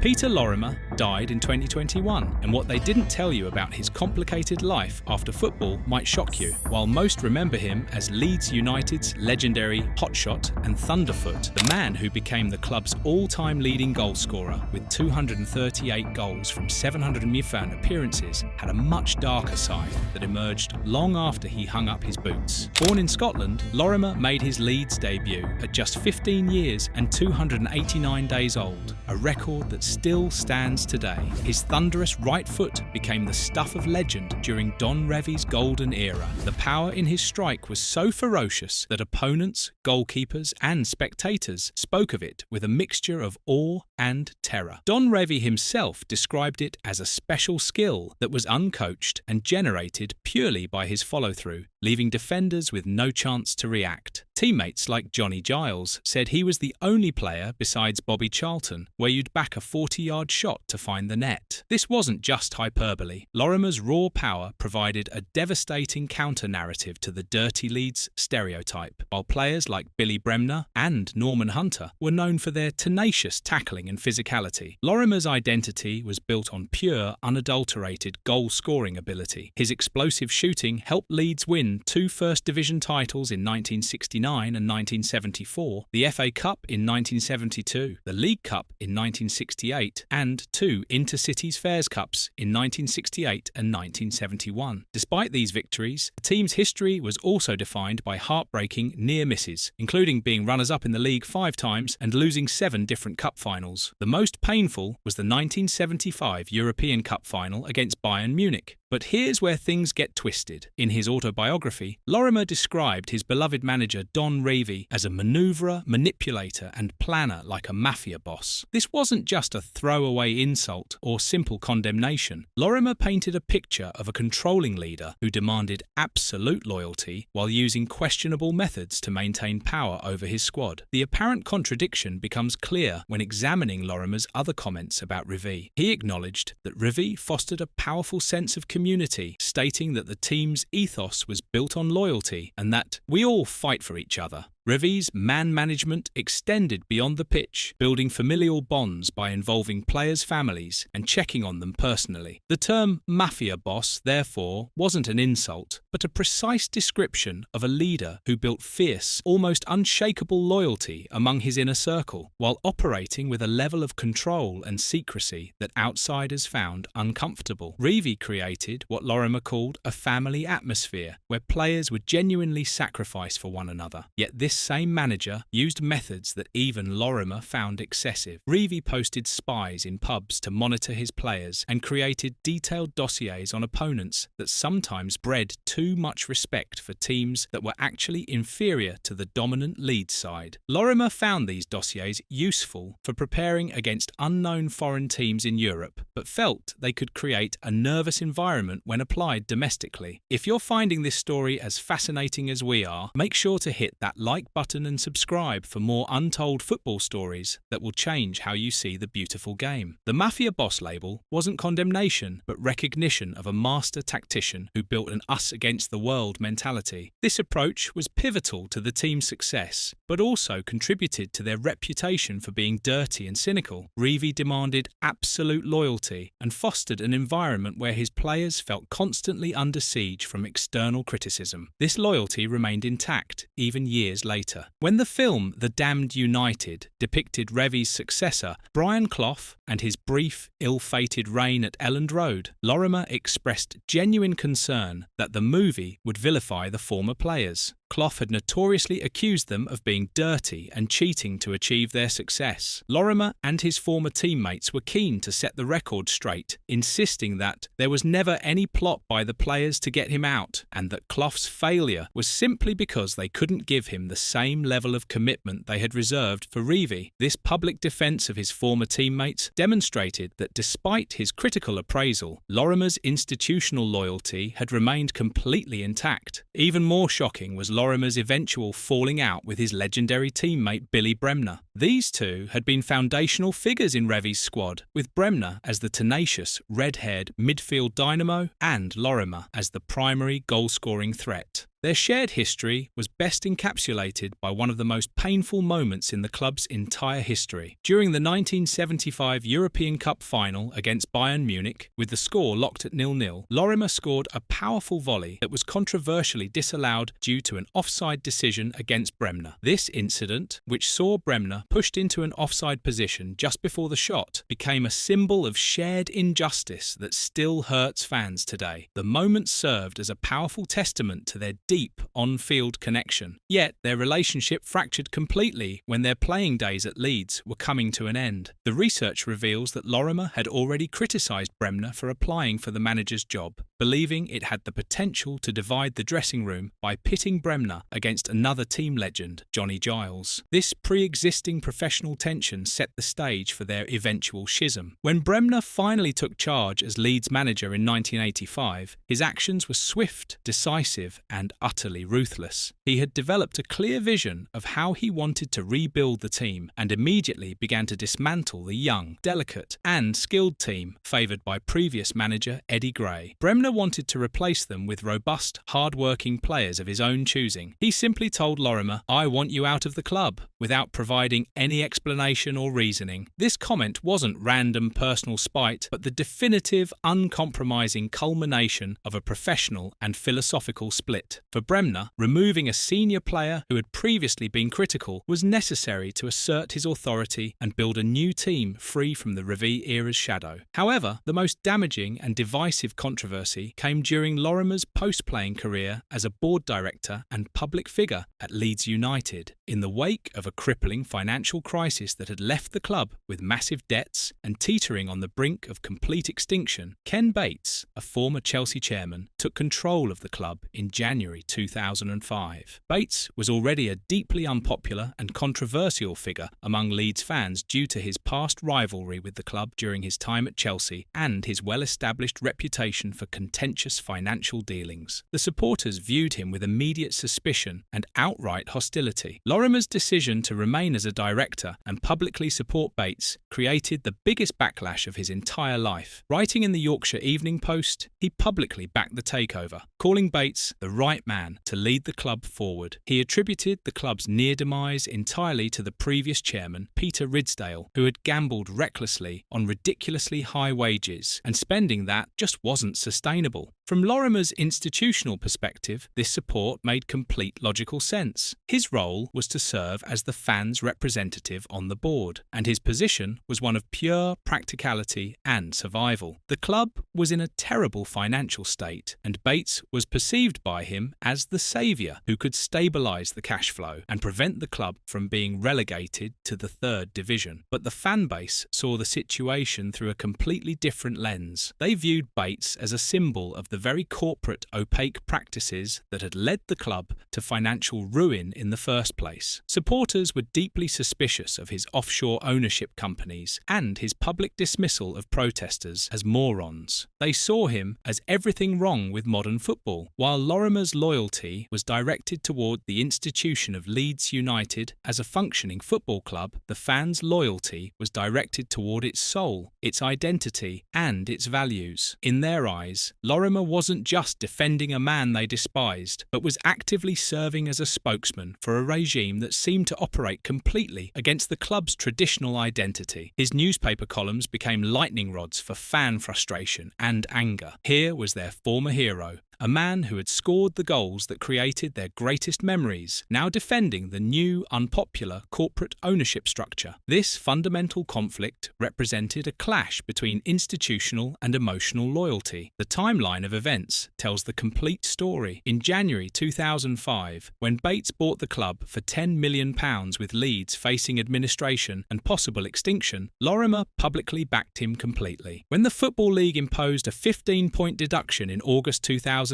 Peter Lorimer died in 2021, and what they didn't tell you about his complicated life after football might shock you. While most remember him as Leeds United's legendary Hotshot and Thunderfoot, the man who became the club's all-time leading goalscorer with 238 goals from 705 appearances, had a much darker side that emerged long after he hung up his boots. Born in Scotland, Lorimer made his Leeds debut at just 15 years and 289 days old, a record that still stands today. His thunderous right foot became the stuff of legend during Don Revie's golden era. The power in his strike was so ferocious that opponents, goalkeepers and spectators spoke of it with a mixture of awe and terror. Don Revie himself described it as a special skill that was uncoached and generated purely by his follow-through, leaving defenders with no chance to react. Teammates like Johnny Giles said he was the only player besides Bobby Charlton where you'd back a 40-yard shot to find the net. This wasn't just hyperbole. Lorimer's raw power provided a devastating counter-narrative to the dirty Leeds stereotype, while players like Billy Bremner and Norman Hunter were known for their tenacious tackling and physicality. Lorimer's identity was built on pure, unadulterated goal-scoring ability. His explosive shooting helped Leeds win 2 First Division titles in 1969 and 1974, the FA Cup in 1972, the League Cup in 1968, and 2 Intercities Fairs Cups in 1968 and 1971. Despite these victories, the team's history was also defined by heartbreaking near misses, including being runners-up in the league 5 times and losing 7 different cup finals. The most painful was the 1975 European Cup final against Bayern Munich. But here's where things get twisted. In his autobiography, Lorimer described his beloved manager Don Revie as a manoeuvrer, manipulator and planner like a mafia boss. This wasn't just a throwaway insult or simple condemnation. Lorimer painted a picture of a controlling leader who demanded absolute loyalty while using questionable methods to maintain power over his squad. The apparent contradiction becomes clear when examining Lorimer's other comments about Revie. He acknowledged that Revie fostered a powerful sense of community, stating that the team's ethos was built on loyalty and that we all fight for each other. Revie's man management extended beyond the pitch, building familial bonds by involving players' families and checking on them personally. The term mafia boss, therefore, wasn't an insult, but a precise description of a leader who built fierce, almost unshakable loyalty among his inner circle, while operating with a level of control and secrecy that outsiders found uncomfortable. Revie created what Lorimer called a family atmosphere, where players would genuinely sacrifice for one another. Yet this same manager used methods that even Lorimer found excessive. Revie posted spies in pubs to monitor his players and created detailed dossiers on opponents that sometimes bred too much respect for teams that were actually inferior to the dominant Leeds side. Lorimer found these dossiers useful for preparing against unknown foreign teams in Europe, but felt they could create a nervous environment when applied domestically. If you're finding this story as fascinating as we are, make sure to hit that like button and subscribe for more untold football stories that will change how you see the beautiful game. The Mafia Boss label wasn't condemnation, but recognition of a master tactician who built an us-against-the-world mentality. This approach was pivotal to the team's success, but also contributed to their reputation for being dirty and cynical. Revie demanded absolute loyalty and fostered an environment where his players felt constantly under siege from external criticism. This loyalty remained intact even years later. When the film The Damned United depicted Revie's successor, Brian Clough, and his brief, ill-fated reign at Elland Road, Lorimer expressed genuine concern that the movie would vilify the former players. Clough had notoriously accused them of being dirty and cheating to achieve their success. Lorimer and his former teammates were keen to set the record straight, insisting that there was never any plot by the players to get him out, and that Clough's failure was simply because they couldn't give him the same level of commitment they had reserved for Revie. This public defence of his former teammates demonstrated that despite his critical appraisal, Lorimer's institutional loyalty had remained completely intact. Even more shocking was Lorimer's eventual falling out with his legendary teammate Billy Bremner. These two had been foundational figures in Revie's squad, with Bremner as the tenacious, red-haired midfield dynamo and Lorimer as the primary goal-scoring threat. Their shared history was best encapsulated by one of the most painful moments in the club's entire history. During the 1975 European Cup final against Bayern Munich, with the score locked at 0-0, Lorimer scored a powerful volley that was controversially disallowed due to an offside decision against Bremner. This incident, which saw Bremner pushed into an offside position just before the shot, became a symbol of shared injustice that still hurts fans today. The moment served as a powerful testament to their deep on-field connection. Yet their relationship fractured completely when their playing days at Leeds were coming to an end. The research reveals that Lorimer had already criticised Bremner for applying for the manager's job, believing it had the potential to divide the dressing room by pitting Bremner against another team legend, Johnny Giles. This pre-existing professional tension set the stage for their eventual schism. When Bremner finally took charge as Leeds manager in 1985, his actions were swift, decisive, and utterly ruthless. He had developed a clear vision of how he wanted to rebuild the team and immediately began to dismantle the young, delicate, and skilled team favoured by previous manager Eddie Gray. Bremner wanted to replace them with robust, hard-working players of his own choosing. He simply told Lorimer, "I want you out of the club," without providing any explanation or reasoning. This comment wasn't random personal spite, but the definitive, uncompromising culmination of a professional and philosophical split. For Bremner, removing a senior player who had previously been critical was necessary to assert his authority and build a new team free from the Revie era's shadow. However, the most damaging and divisive controversy came during Lorimer's post-playing career as a board director and public figure at Leeds United. In the wake of a crippling financial crisis that had left the club with massive debts and teetering on the brink of complete extinction, Ken Bates, a former Chelsea chairman, took control of the club in January 2005. Bates was already a deeply unpopular and controversial figure among Leeds fans due to his past rivalry with the club during his time at Chelsea and his well-established reputation for contentious financial dealings. The supporters viewed him with immediate suspicion and outright hostility. Lorimer's decision to remain as a director and publicly support Bates created the biggest backlash of his entire life. Writing in the Yorkshire Evening Post, he publicly backed the takeover, calling Bates the right man to lead the club forward. He attributed the club's near demise entirely to the previous chairman, Peter Ridsdale, who had gambled recklessly on ridiculously high wages, and spending that just wasn't sustainable. From Lorimer's institutional perspective, this support made complete logical sense. His role was to serve as the fans' representative on the board, and his position was one of pure practicality and survival. The club was in a terrible financial state, and Bates was perceived by him as the saviour who could stabilise the cash flow and prevent the club from being relegated to the third division. But the fan base saw the situation through a completely different lens. They viewed Bates as a symbol of the very corporate, opaque practices that had led the club to financial ruin in the first place. Supporters were deeply suspicious of his offshore ownership companies and his public dismissal of protesters as morons. They saw him as everything wrong with modern football, while Lorimer's loyalty was directed toward the institution of Leeds United as a functioning football club. The fans' loyalty was directed toward its soul, its identity, and its values. In their eyes, Lorimer wasn't just defending a man they despised, but was actively serving as a spokesman for a regime that seemed to operate completely against the club's traditional identity. His newspaper columns became lightning rods for fan frustration and anger. Here was their former hero, a man who had scored the goals that created their greatest memories, now defending the new, unpopular corporate ownership structure. This fundamental conflict represented a clash between institutional and emotional loyalty. The timeline of events tells the complete story. In January 2005, when Bates bought the club for £10 million with Leeds facing administration and possible extinction, Lorimer publicly backed him completely. When the Football League imposed a 15-point deduction in August 2007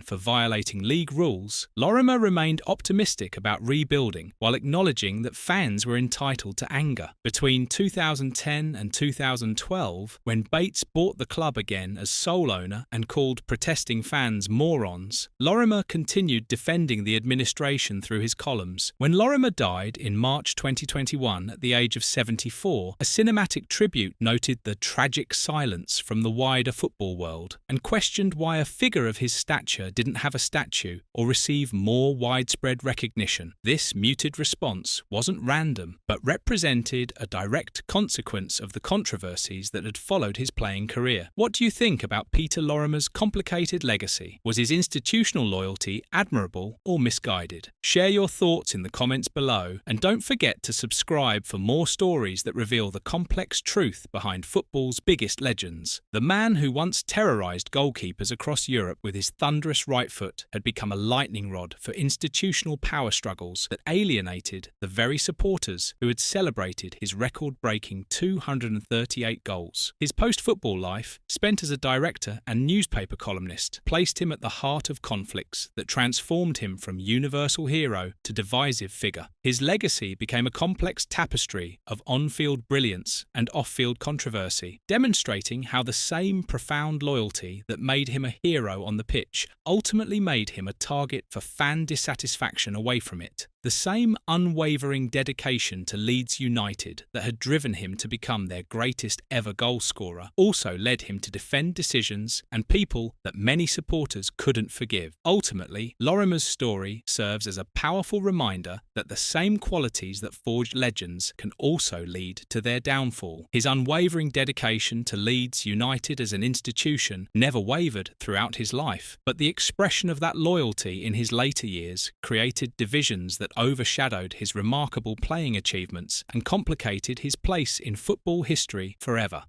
for violating league rules, Lorimer remained optimistic about rebuilding while acknowledging that fans were entitled to anger. Between 2010 and 2012, when Bates bought the club again as sole owner and called protesting fans morons, Lorimer continued defending the administration through his columns. When Lorimer died in March 2021 at the age of 74, a cinematic tribute noted the tragic silence from the wider football world and questioned why a figure of his stature didn't have a statue or receive more widespread recognition. This muted response wasn't random, but represented a direct consequence of the controversies that had followed his playing career. What do you think about Peter Lorimer's complicated legacy? Was his institutional loyalty admirable or misguided? Share your thoughts in the comments below, and don't forget to subscribe for more stories that reveal the complex truth behind football's biggest legends. The man who once terrorised goalkeepers across Europe with his thunderous right foot had become a lightning rod for institutional power struggles that alienated the very supporters who had celebrated his record-breaking 238 goals. His post-football life, spent as a director and newspaper columnist, placed him at the heart of conflicts that transformed him from universal hero to divisive figure. His legacy became a complex tapestry of on-field brilliance and off-field controversy, demonstrating how the same profound loyalty that made him a hero on the pitch ultimately made him a target for fan dissatisfaction away from it. The same unwavering dedication to Leeds United that had driven him to become their greatest ever goalscorer also led him to defend decisions and people that many supporters couldn't forgive. Ultimately, Lorimer's story serves as a powerful reminder that the same qualities that forged legends can also lead to their downfall. His unwavering dedication to Leeds United as an institution never wavered throughout his life, but the expression of that loyalty in his later years created divisions that overshadowed his remarkable playing achievements and complicated his place in football history forever.